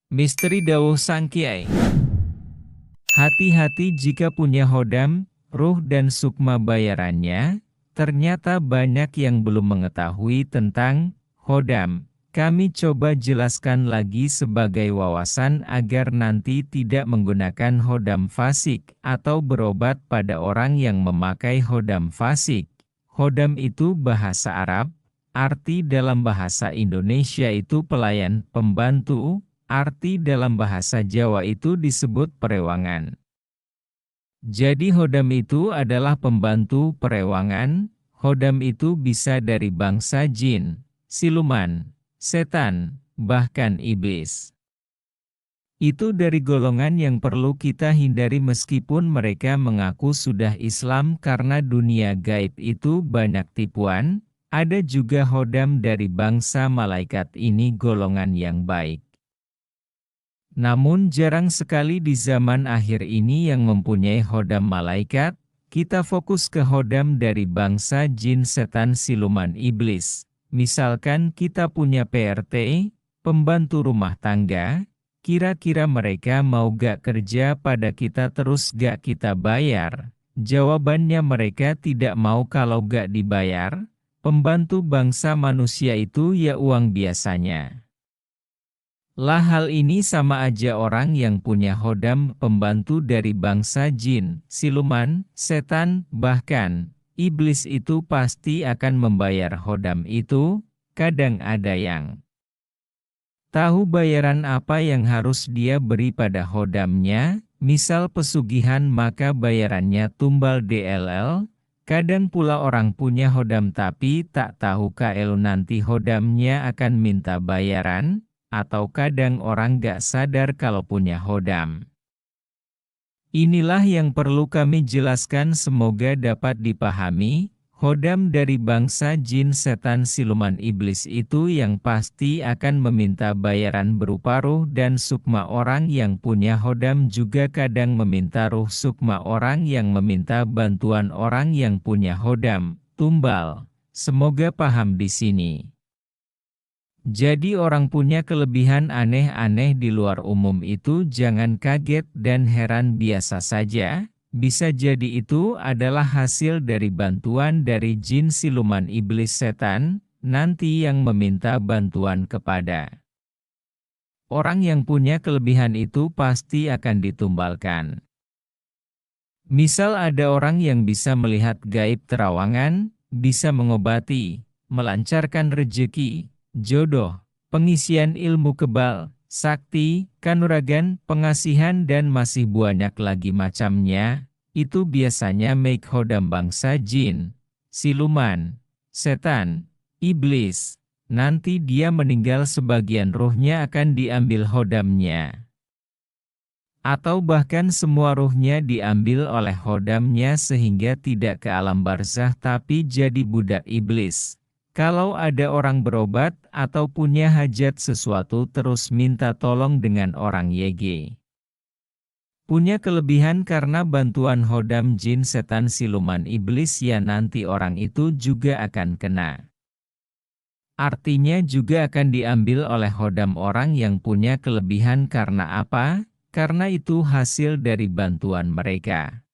Misteri Dawuh Sang Kiai. Hati-hati jika punya hodam, ruh dan sukma bayarannya. Ternyata banyak yang belum mengetahui tentang hodam. Kami coba jelaskan lagi sebagai wawasan agar nanti tidak menggunakan hodam fasik atau berobat pada orang yang memakai hodam fasik. Hodam itu bahasa Arab, arti dalam bahasa Indonesia itu pelayan, pembantu. Arti dalam bahasa Jawa itu disebut perewangan. Jadi hodam itu adalah pembantu perewangan. Hodam itu bisa dari bangsa jin, siluman, setan, bahkan iblis. Itu dari golongan yang perlu kita hindari meskipun mereka mengaku sudah Islam karena dunia gaib itu banyak tipuan. Ada juga hodam dari bangsa malaikat, ini golongan yang baik. Namun jarang sekali di zaman akhir ini yang mempunyai hodam malaikat. Kita fokus ke hodam dari bangsa jin, setan, siluman, iblis. Misalkan kita punya PRT, pembantu rumah tangga, kira-kira mereka mau gak kerja pada kita terus gak kita bayar? Jawabannya mereka tidak mau kalau gak dibayar. Pembantu bangsa manusia itu ya uang biasanya. Lah hal ini sama aja orang yang punya hodam pembantu dari bangsa jin, siluman, setan, bahkan iblis itu pasti akan membayar hodam itu. Kadang ada yang tahu bayaran apa yang harus dia beri pada hodamnya, misal pesugihan maka bayarannya tumbal DLL. Kadang pula orang punya hodam tapi tak tahu kalau nanti hodamnya akan minta bayaran. Atau kadang orang gak sadar kalau punya hodam. Inilah yang perlu kami jelaskan, semoga dapat dipahami. Hodam dari bangsa jin, setan, siluman, iblis itu yang pasti akan meminta bayaran berupa ruh dan sukma. Orang yang punya hodam juga kadang meminta ruh sukma orang yang meminta bantuan orang yang punya hodam, tumbal. Semoga paham di sini. Jadi orang punya kelebihan aneh-aneh di luar umum itu jangan kaget dan heran, biasa saja. Bisa jadi itu adalah hasil dari bantuan dari jin, siluman, iblis, setan, nanti yang meminta bantuan kepada orang yang punya kelebihan itu pasti akan ditumbalkan. Misal ada orang yang bisa melihat gaib terawangan, bisa mengobati, melancarkan rezeki, jodoh, pengisian ilmu kebal, sakti, kanuragan, pengasihan dan masih banyak lagi macamnya. Itu biasanya make hodam bangsa jin, siluman, setan, iblis. Nanti dia meninggal sebagian ruhnya akan diambil hodamnya. Atau bahkan semua ruhnya diambil oleh hodamnya sehingga tidak ke alam barzah tapi jadi budak iblis. Kalau ada orang berobat atau punya hajat sesuatu terus minta tolong dengan orang YG. Punya kelebihan karena bantuan hodam jin, setan, siluman, iblis, ya nanti orang itu juga akan kena. Artinya juga akan diambil oleh hodam orang yang punya kelebihan karena apa? Karena itu hasil dari bantuan mereka.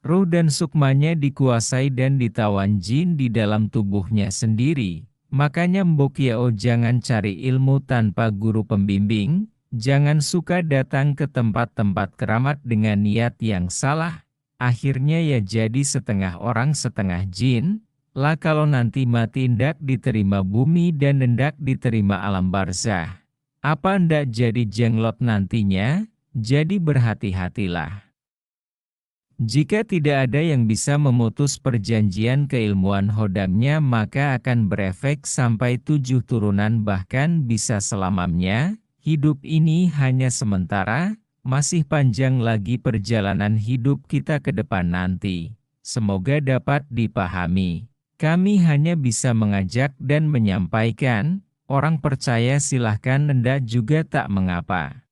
Ruh dan sukmanya dikuasai dan ditawan jin di dalam tubuhnya sendiri. Makanya Mbok Yao jangan cari ilmu tanpa guru pembimbing, jangan suka datang ke tempat-tempat keramat dengan niat yang salah. Akhirnya ya jadi setengah orang setengah jin. Lah kalau nanti mati ndak diterima bumi dan ndak diterima alam barzah. Apa ndak jadi jenglot nantinya? Jadi berhati-hatilah. Jika tidak ada yang bisa memutus perjanjian keilmuan hodamnya maka akan berefek sampai 7 turunan bahkan bisa selamanya. Hidup ini hanya sementara, masih panjang lagi perjalanan hidup kita ke depan nanti. Semoga dapat dipahami. Kami hanya bisa mengajak dan menyampaikan, orang percaya silahkan, ndak juga tak mengapa.